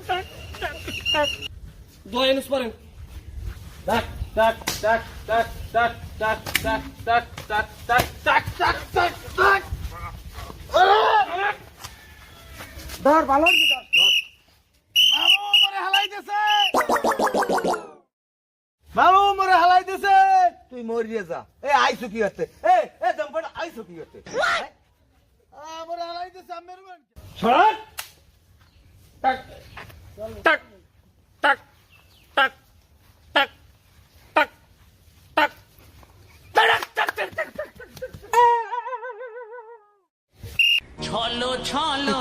টাক টাক টাক দোয়া এনুস পারেন টাক টাক টাক টাক টাক টাক টাক টাক টাক টাক টাক টাক টাক টাক ধর ভালো হইছে ধর। বাবু মরে হালাই দিছে বাবু মরে হালাই দিছে তুই মরিয়ে যা এ আইসু কি হচ্ছে এ জম্পট আইসু কি হচ্ছে মরে হালাই দিছে আমের সরাত টাক টাক টাক টাক টাক টাক টাক টাক টাক টাক টাক ছলো ছলো